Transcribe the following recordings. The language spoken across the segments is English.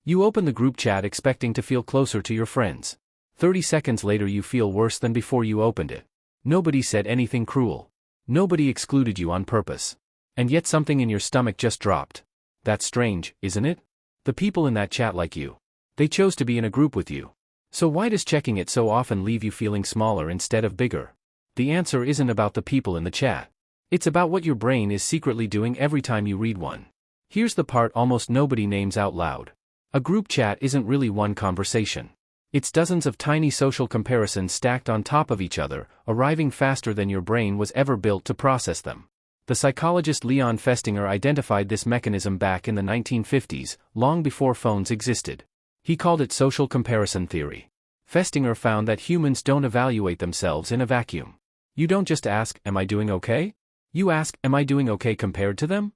You open the group chat expecting to feel closer to your friends. 30 seconds later you feel worse than before you opened it. Nobody said anything cruel. Nobody excluded you on purpose. And yet something in your stomach just dropped. That's strange, isn't it? The people in that chat like you. They chose to be in a group with you. So why does checking it so often leave you feeling smaller instead of bigger? The answer isn't about the people in the chat. It's about what your brain is secretly doing every time you read one. Here's the part almost nobody names out loud. A group chat isn't really one conversation. It's dozens of tiny social comparisons stacked on top of each other, arriving faster than your brain was ever built to process them. The psychologist Festinger identified this mechanism back in the 1950s, long before phones existed. He called it social comparison theory. Festinger found that humans don't evaluate themselves in a vacuum. You don't just ask, "Am I doing okay?" You ask, "Am I doing okay compared to them?"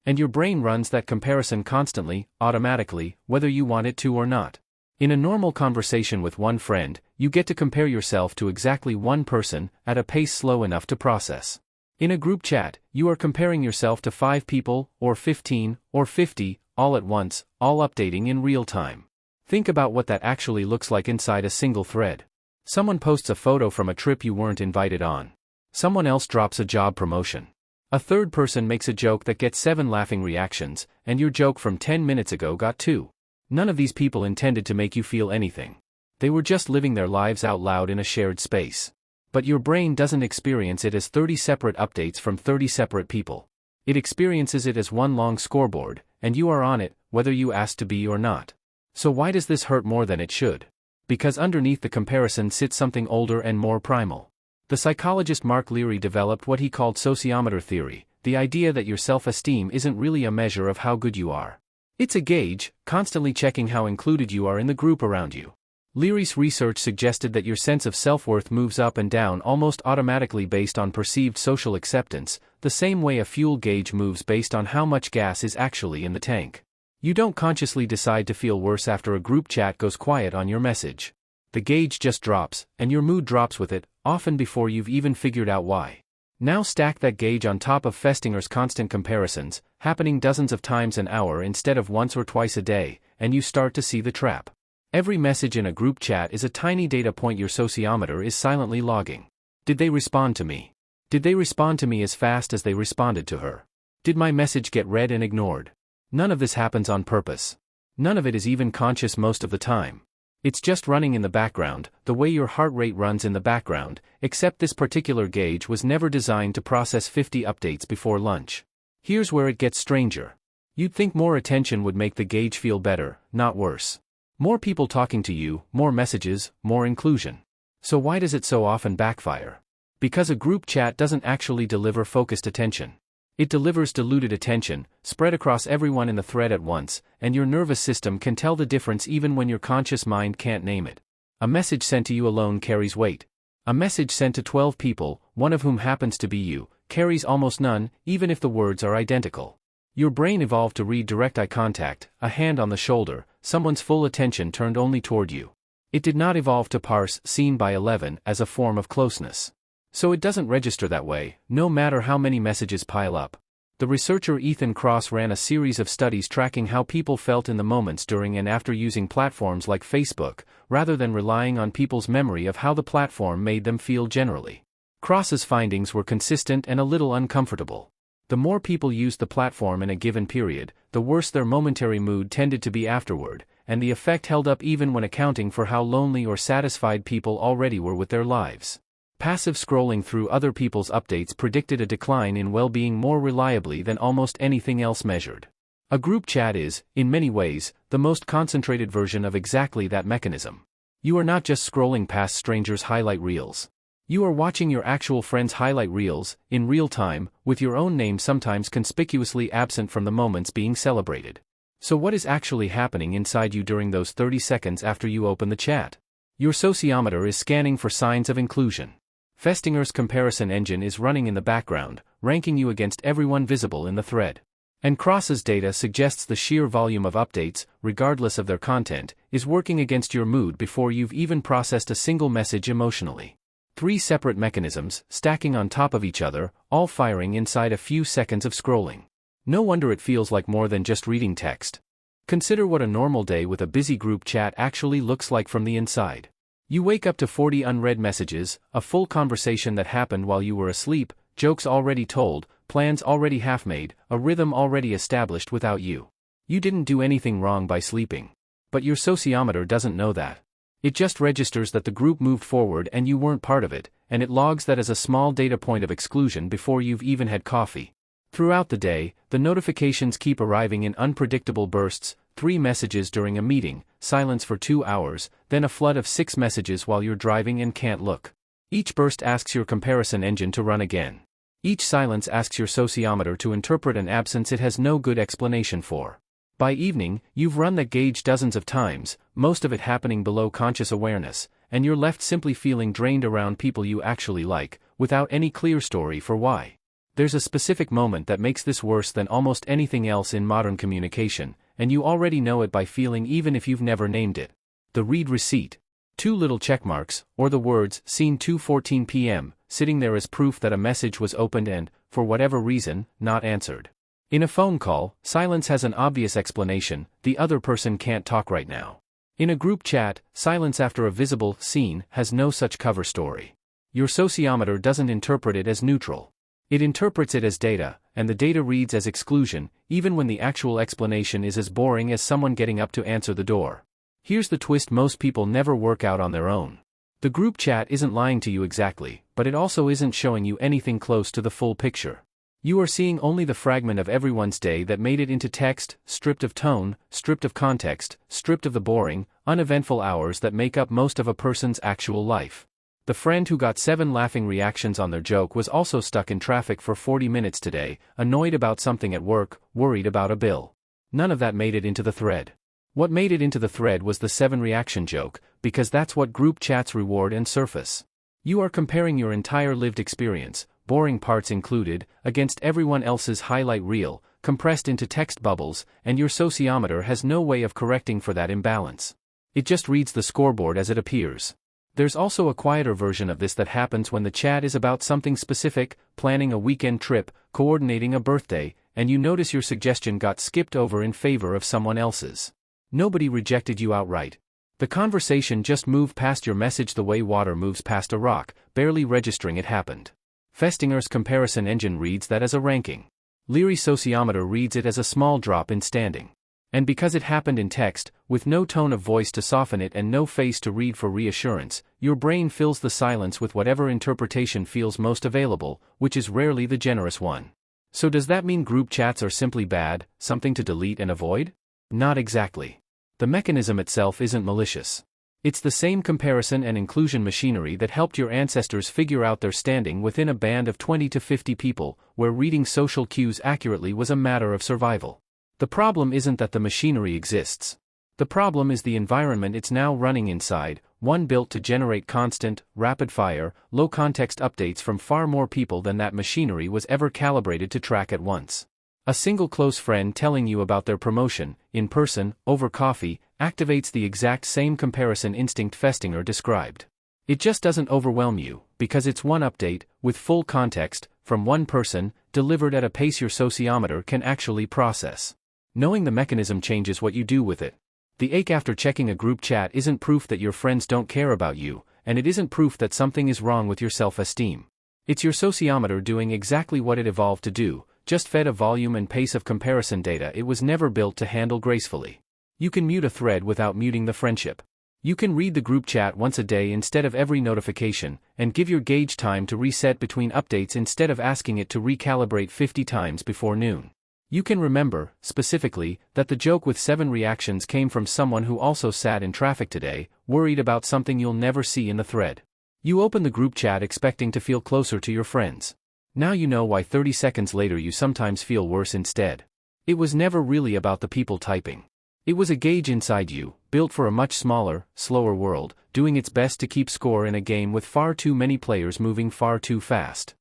And your brain runs that comparison constantly, automatically, whether you want it to or not. In a normal conversation with one friend, you get to compare yourself to exactly one person, at a pace slow enough to process. In a group chat, you are comparing yourself to 5 people, or 15, or 50, all at once, all updating in real time. Think about what that actually looks like inside a single thread. Someone posts a photo from a trip you weren't invited on. Someone else drops a job promotion. A third person makes a joke that gets 7 laughing reactions, and your joke from 10 minutes ago got 2. None of these people intended to make you feel anything. They were just living their lives out loud in a shared space. But your brain doesn't experience it as 30 separate updates from 30 separate people. It experiences it as one long scoreboard, and you are on it, whether you asked to be or not. So why does this hurt more than it should? Because underneath the comparison sits something older and more primal. The psychologist Leary developed what he called sociometer theory, the idea that your self-esteem isn't really a measure of how good you are. It's a gauge, constantly checking how included you are in the group around you. Leary's research suggested that your sense of self-worth moves up and down almost automatically based on perceived social acceptance, the same way a fuel gauge moves based on how much gas is actually in the tank. You don't consciously decide to feel worse after a group chat goes quiet on your message. The gauge just drops, and your mood drops with it, often before you've even figured out why. Now stack that gauge on top of Festinger's constant comparisons, happening dozens of times an hour instead of once or twice a day, and you start to see the trap. Every message in a group chat is a tiny data point your sociometer is silently logging. Did they respond to me? Did they respond to me as fast as they responded to her? Did my message get read and ignored? None of this happens on purpose. None of it is even conscious most of the time. It's just running in the background, the way your heart rate runs in the background, except this particular gauge was never designed to process 50 updates before lunch. Here's where it gets stranger. You'd think more attention would make the gauge feel better, not worse. More people talking to you, more messages, more inclusion. So why does it so often backfire? Because a group chat doesn't actually deliver focused attention. It delivers diluted attention, spread across everyone in the thread at once, and your nervous system can tell the difference even when your conscious mind can't name it. A message sent to you alone carries weight. A message sent to 12 people, one of whom happens to be you, carries almost none, even if the words are identical. Your brain evolved to read direct eye contact, a hand on the shoulder, someone's full attention turned only toward you. It did not evolve to parse "seen by 11" as a form of closeness. So it doesn't register that way, no matter how many messages pile up. The researcher Ethan Kross ran a series of studies tracking how people felt in the moments during and after using platforms like Facebook, rather than relying on people's memory of how the platform made them feel generally. Kross's findings were consistent and a little uncomfortable. The more people used the platform in a given period, the worse their momentary mood tended to be afterward, and the effect held up even when accounting for how lonely or satisfied people already were with their lives. Passive scrolling through other people's updates predicted a decline in well-being more reliably than almost anything else measured. A group chat is, in many ways, the most concentrated version of exactly that mechanism. You are not just scrolling past strangers' highlight reels. You are watching your actual friends' highlight reels, in real time, with your own name sometimes conspicuously absent from the moments being celebrated. So what is actually happening inside you during those 30 seconds after you open the chat? Your sociometer is scanning for signs of inclusion. Festinger's comparison engine is running in the background, ranking you against everyone visible in the thread. And Kross's data suggests the sheer volume of updates, regardless of their content, is working against your mood before you've even processed a single message emotionally. 3 separate mechanisms, stacking on top of each other, all firing inside a few seconds of scrolling. No wonder it feels like more than just reading text. Consider what a normal day with a busy group chat actually looks like from the inside. You wake up to 40 unread messages, a full conversation that happened while you were asleep, jokes already told, plans already half-made, a rhythm already established without you. You didn't do anything wrong by sleeping. But your sociometer doesn't know that. It just registers that the group moved forward and you weren't part of it, and it logs that as a small data point of exclusion before you've even had coffee. Throughout the day, the notifications keep arriving in unpredictable bursts: 3 messages during a meeting, silence for 2 hours, then a flood of 6 messages while you're driving and can't look. Each burst asks your comparison engine to run again. Each silence asks your sociometer to interpret an absence it has no good explanation for. By evening, you've run that gauge dozens of times, most of it happening below conscious awareness, and you're left simply feeling drained around people you actually like, without any clear story for why. There's a specific moment that makes this worse than almost anything else in modern communication, and you already know it by feeling even if you've never named it. The read receipt. 2 little checkmarks, or the words, seen 2:14 p.m., sitting there as proof that a message was opened and, for whatever reason, not answered. In a phone call, silence has an obvious explanation: the other person can't talk right now. In a group chat, silence after a visible "seen" has no such cover story. Your sociometer doesn't interpret it as neutral. It interprets it as data, and the data reads as exclusion, even when the actual explanation is as boring as someone getting up to answer the door. Here's the twist most people never work out on their own. The group chat isn't lying to you exactly, but it also isn't showing you anything close to the full picture. You are seeing only the fragment of everyone's day that made it into text, stripped of tone, stripped of context, stripped of the boring, uneventful hours that make up most of a person's actual life. The friend who got 7 laughing reactions on their joke was also stuck in traffic for 40 minutes today, annoyed about something at work, worried about a bill. None of that made it into the thread. What made it into the thread was the 7 reaction joke, because that's what group chats reward and surface. You are comparing your entire lived experience, boring parts included, against everyone else's highlight reel, compressed into text bubbles, and your sociometer has no way of correcting for that imbalance. It just reads the scoreboard as it appears. There's also a quieter version of this that happens when the chat is about something specific, planning a weekend trip, coordinating a birthday, and you notice your suggestion got skipped over in favor of someone else's. Nobody rejected you outright. The conversation just moved past your message the way water moves past a rock, barely registering it happened. Festinger's comparison engine reads that as a ranking. Leary's sociometer reads it as a small drop in standing. And because it happened in text, with no tone of voice to soften it and no face to read for reassurance, your brain fills the silence with whatever interpretation feels most available, which is rarely the generous one. So does that mean group chats are simply bad, something to delete and avoid? Not exactly. The mechanism itself isn't malicious. It's the same comparison and inclusion machinery that helped your ancestors figure out their standing within a band of 20 to 50 people, where reading social cues accurately was a matter of survival. The problem isn't that the machinery exists. The problem is the environment it's now running inside, one built to generate constant, rapid-fire, low-context updates from far more people than that machinery was ever calibrated to track at once. A single close friend telling you about their promotion, in person, over coffee, activates the exact same comparison instinct Festinger described. It just doesn't overwhelm you, because it's one update, with full context, from one person, delivered at a pace your sociometer can actually process. Knowing the mechanism changes what you do with it. The ache after checking a group chat isn't proof that your friends don't care about you, and it isn't proof that something is wrong with your self-esteem. It's your sociometer doing exactly what it evolved to do, just fed a volume and pace of comparison data it was never built to handle gracefully. You can mute a thread without muting the friendship. You can read the group chat once a day instead of every notification, and give your gauge time to reset between updates instead of asking it to recalibrate 50 times before noon. You can remember, specifically, that the joke with 7 reactions came from someone who also sat in traffic today, worried about something you'll never see in the thread. You open the group chat expecting to feel closer to your friends. Now you know why 30 seconds later you sometimes feel worse instead. It was never really about the people typing. It was a gauge inside you, built for a much smaller, slower world, doing its best to keep score in a game with far too many players moving far too fast.